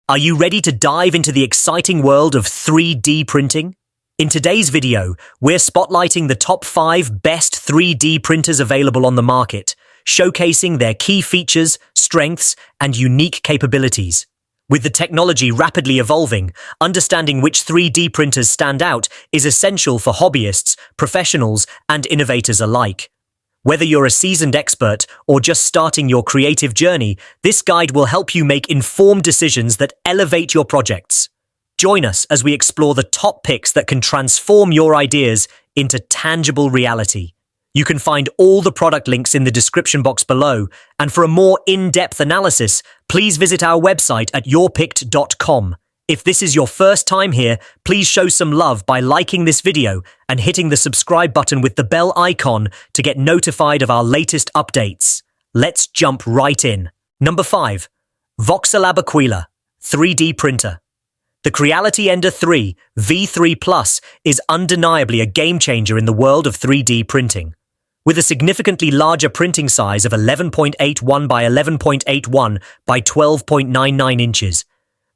Are you ready to dive into the exciting world of 3D printing? In today's video, we're spotlighting the top 5 best 3D printers available on the market, showcasing their key features, strengths, and unique capabilities. With the technology rapidly evolving, understanding which 3D printers stand out is essential for hobbyists, professionals, and innovators alike. Whether you're a seasoned expert or just starting your creative journey, this guide will help you make informed decisions that elevate your projects. Join us as we explore the top picks that can transform your ideas into tangible reality. You can find all the product links in the description box below, and for a more in-depth analysis, please visit our website at yourpicked.com. If this is your first time here, please show some love by liking this video and hitting the subscribe button with the bell icon to get notified of our latest updates. Let's jump right in. Number 5. Voxelab Aquila 3D Printer. The Creality Ender 3 V3 Plus is undeniably a game-changer in the world of 3D printing. With a significantly larger printing size of 11.81 by 11.81 by 12.99 inches,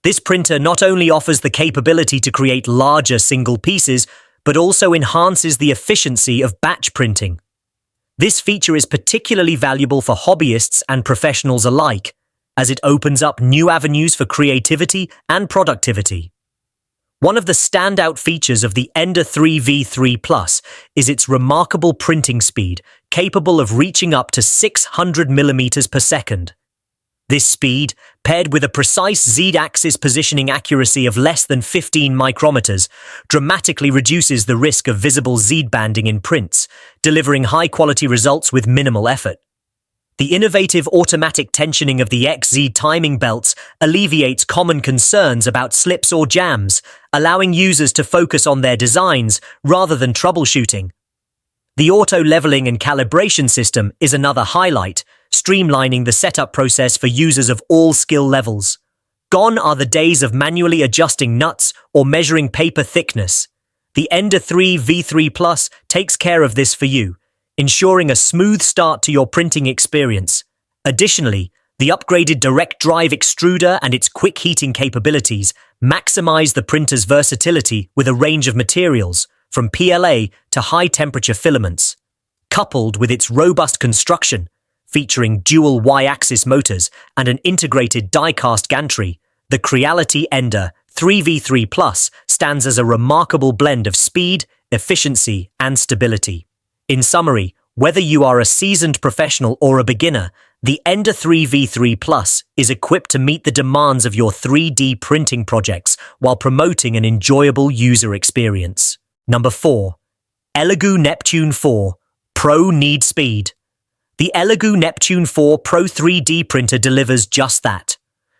this printer not only offers the capability to create larger single pieces, but also enhances the efficiency of batch printing. This feature is particularly valuable for hobbyists and professionals alike, as it opens up new avenues for creativity and productivity. One of the standout features of the Ender 3 V3 Plus is its remarkable printing speed, capable of reaching up to 600 millimeters per second. This speed, paired with a precise Z-axis positioning accuracy of less than 15 micrometers, dramatically reduces the risk of visible Z-banding in prints, delivering high-quality results with minimal effort. The innovative automatic tensioning of the XZ timing belts alleviates common concerns about slips or jams, allowing users to focus on their designs rather than troubleshooting. The auto-leveling and calibration system is another highlight, streamlining the setup process for users of all skill levels. Gone are the days of manually adjusting nuts or measuring paper thickness. The Ender 3 V3 Plus takes care of this for you, ensuring a smooth start to your printing experience. Additionally, the upgraded direct drive extruder and its quick heating capabilities maximize the printer's versatility with a range of materials, from PLA to high-temperature filaments. Coupled with its robust construction, featuring dual Y-axis motors and an integrated die-cast gantry, the Creality Ender 3 V3 Plus stands as a remarkable blend of speed, efficiency, and stability. In summary, whether you are a seasoned professional or a beginner, the Ender 3 V3 Plus is equipped to meet the demands of your 3D printing projects while promoting an enjoyable user experience. Number 4. ELEGOO Neptune 4 Pro Need Speed. The ELEGOO Neptune 4 Pro 3D printer delivers just that.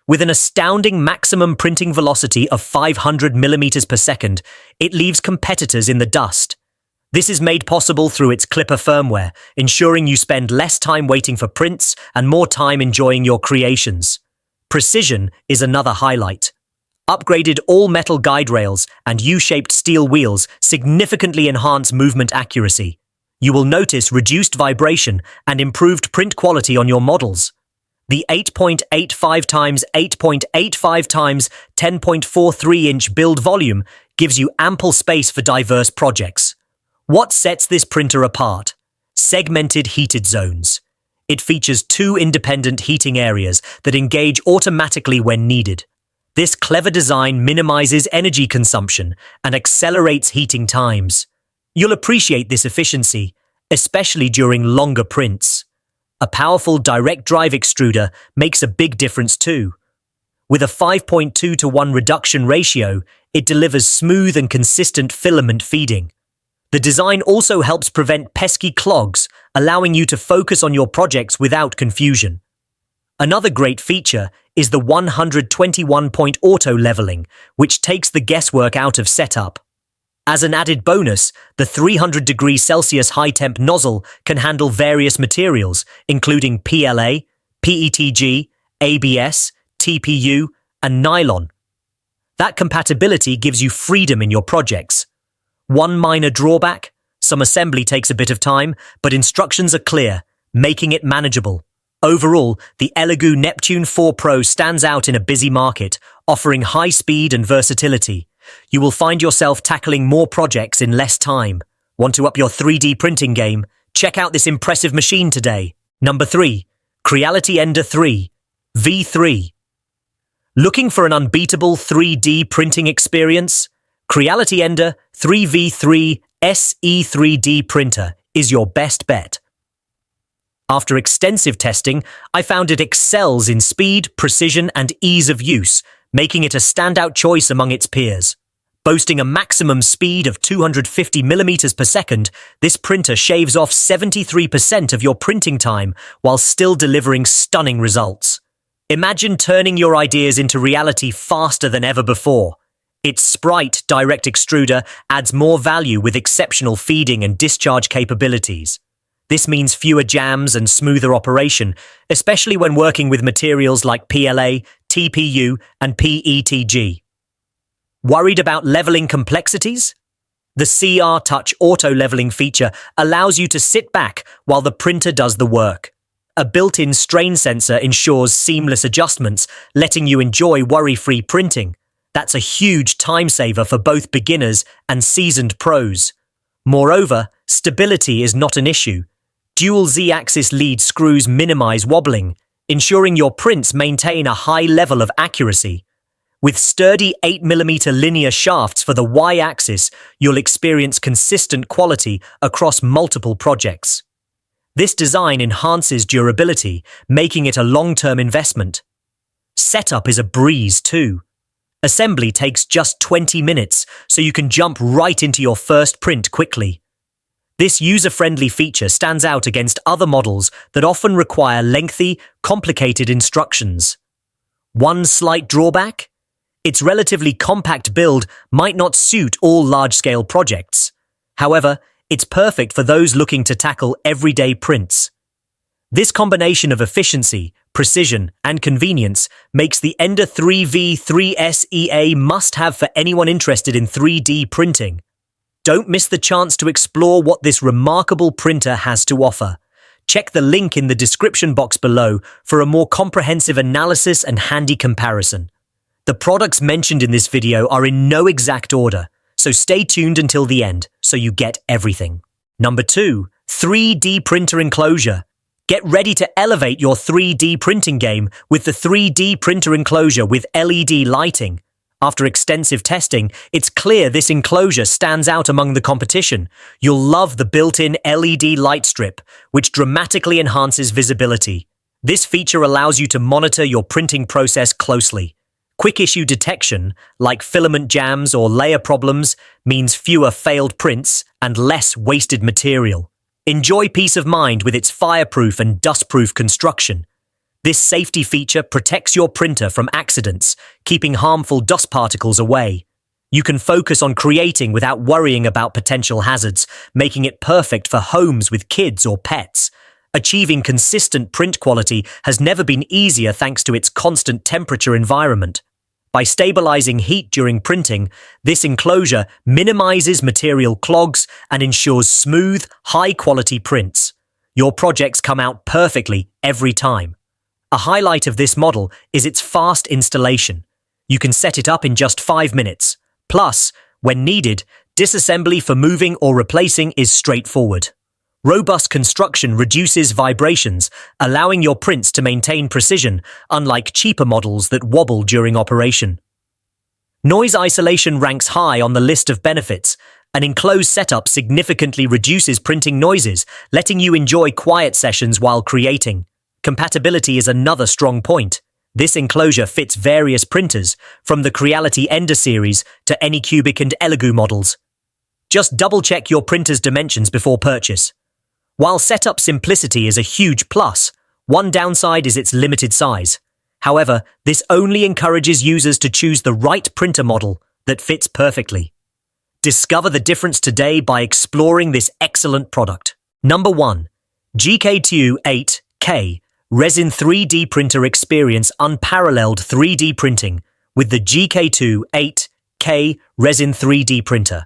With an astounding maximum printing velocity of 500 millimeters per second, it leaves competitors in the dust. This is made possible through its Clipper firmware, ensuring you spend less time waiting for prints and more time enjoying your creations. Precision is another highlight. Upgraded all-metal guide rails and U-shaped steel wheels significantly enhance movement accuracy. You will notice reduced vibration and improved print quality on your models. The 8.85 x 8.85 x 10.43-inch build volume gives you ample space for diverse projects. What sets this printer apart? Segmented heated zones. It features 2 independent heating areas that engage automatically when needed. This clever design minimizes energy consumption and accelerates heating times. You'll appreciate this efficiency, especially during longer prints. A powerful direct drive extruder makes a big difference too. With a 5.2:1 reduction ratio, it delivers smooth and consistent filament feeding. The design also helps prevent pesky clogs, allowing you to focus on your projects without confusion. Another great feature is the 121-point auto-leveling, which takes the guesswork out of setup. As an added bonus, the 300°C high-temp nozzle can handle various materials, including PLA, PETG, ABS, TPU, and nylon. That compatibility gives you freedom in your projects. One minor drawback: some assembly takes a bit of time, but instructions are clear, making it manageable. Overall, the ELEGOO Neptune 4 Pro stands out in a busy market, offering high speed and versatility. You will find yourself tackling more projects in less time. Want to up your 3D printing game? Check out this impressive machine today. Number 3. Creality Ender 3 V3. Looking for an unbeatable 3D printing experience? Creality Ender 3v3 SE3D printer is your best bet. After extensive testing, I found it excels in speed, precision, and ease of use, making it a standout choice among its peers. Boasting a maximum speed of 250 millimeters per second, this printer shaves off 73% of your printing time while still delivering stunning results. Imagine turning your ideas into reality faster than ever before. Its Sprite direct extruder adds more value with exceptional feeding and discharge capabilities. This means fewer jams and smoother operation, especially when working with materials like PLA, TPU, and PETG. Worried about leveling complexities? The CR Touch auto leveling feature allows you to sit back while the printer does the work. A built-in strain sensor ensures seamless adjustments, letting you enjoy worry-free printing. That's a huge time saver for both beginners and seasoned pros. Moreover, stability is not an issue. Dual Z-axis lead screws minimize wobbling, ensuring your prints maintain a high level of accuracy. With sturdy 8mm linear shafts for the Y-axis, you'll experience consistent quality across multiple projects. This design enhances durability, making it a long-term investment. Setup is a breeze too. Assembly takes just 20 minutes, so you can jump right into your first print quickly. This user-friendly feature stands out against other models that often require lengthy, complicated instructions. One slight drawback? Its relatively compact build might not suit all large-scale projects. However, it's perfect for those looking to tackle everyday prints. This combination of efficiency, precision, and convenience makes the Ender 3v3 SEA must-have for anyone interested in 3D printing. Don't miss the chance to explore what this remarkable printer has to offer. Check the link in the description box below for a more comprehensive analysis and handy comparison. The products mentioned in this video are in no exact order, so stay tuned until the end so you get everything. Number 2. 3D Printer Enclosure. Get ready to elevate your 3D printing game with the 3D Printer Enclosure with LED lighting. After extensive testing, it's clear this enclosure stands out among the competition. You'll love the built-in LED light strip, which dramatically enhances visibility. This feature allows you to monitor your printing process closely. Quick issue detection, like filament jams or layer problems, means fewer failed prints and less wasted material. Enjoy peace of mind with its fireproof and dustproof construction. This safety feature protects your printer from accidents, keeping harmful dust particles away. You can focus on creating without worrying about potential hazards, making it perfect for homes with kids or pets. Achieving consistent print quality has never been easier thanks to its constant temperature environment. By stabilizing heat during printing, this enclosure minimizes material clogs and ensures smooth, high-quality prints. Your projects come out perfectly every time. A highlight of this model is its fast installation. You can set it up in just 5 minutes. Plus, when needed, disassembly for moving or replacing is straightforward. Robust construction reduces vibrations, allowing your prints to maintain precision, unlike cheaper models that wobble during operation. Noise isolation ranks high on the list of benefits. An enclosed setup significantly reduces printing noises, letting you enjoy quiet sessions while creating. Compatibility is another strong point. This enclosure fits various printers, from the Creality Ender series to Anycubic and ELEGOO models. Just double-check your printer's dimensions before purchase. While setup simplicity is a huge plus, one downside is its limited size. However, this only encourages users to choose the right printer model that fits perfectly. Discover the difference today by exploring this excellent product. Number 1. GKtwo 8K Resin 3D Printer Experience Unparalleled 3D Printing with the GKtwo 8K Resin 3D Printer.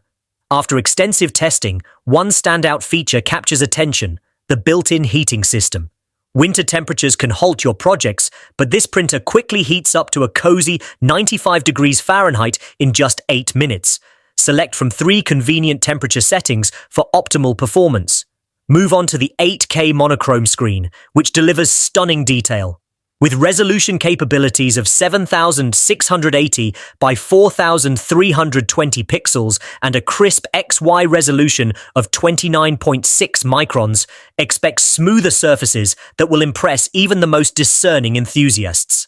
After extensive testing, one standout feature captures attention: the built-in heating system. Winter temperatures can halt your projects, but this printer quickly heats up to a cozy 95 degrees Fahrenheit in just 8 minutes. Select from 3 convenient temperature settings for optimal performance. Move on to the 8K monochrome screen, which delivers stunning detail. With resolution capabilities of 7680 by 4320 pixels and a crisp XY resolution of 29.6 microns, expect smoother surfaces that will impress even the most discerning enthusiasts.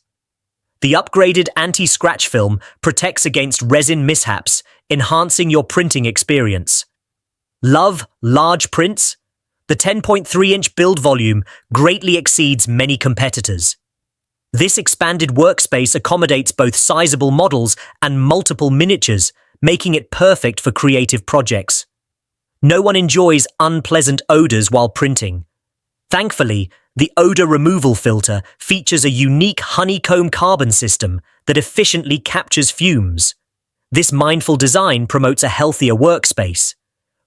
The upgraded anti-scratch film protects against resin mishaps, enhancing your printing experience. Love large prints? The 10.3-inch build volume greatly exceeds many competitors. This expanded workspace accommodates both sizable models and multiple miniatures, making it perfect for creative projects. No one enjoys unpleasant odors while printing. Thankfully, the odor removal filter features a unique honeycomb carbon system that efficiently captures fumes. This mindful design promotes a healthier workspace.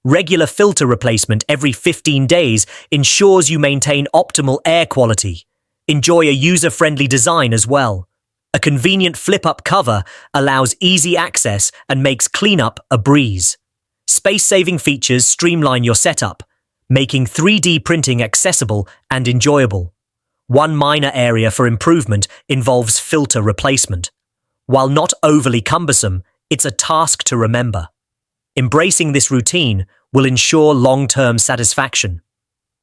Regular filter replacement every 15 days ensures you maintain optimal air quality. Enjoy a user-friendly design as well. A convenient flip-up cover allows easy access and makes cleanup a breeze. Space-saving features streamline your setup, making 3D printing accessible and enjoyable. One minor area for improvement involves filter replacement. While not overly cumbersome, it's a task to remember. Embracing this routine will ensure long-term satisfaction.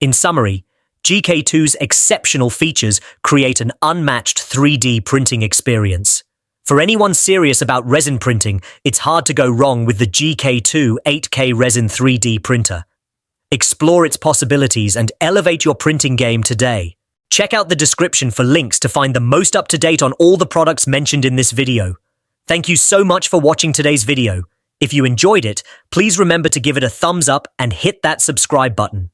In summary, GKtwo's exceptional features create an unmatched 3D printing experience. For anyone serious about resin printing, it's hard to go wrong with the GKtwo 8K Resin 3D printer. Explore its possibilities and elevate your printing game today. Check out the description for links to find the most up-to-date on all the products mentioned in this video. Thank you so much for watching today's video. If you enjoyed it, please remember to give it a thumbs up and hit that subscribe button.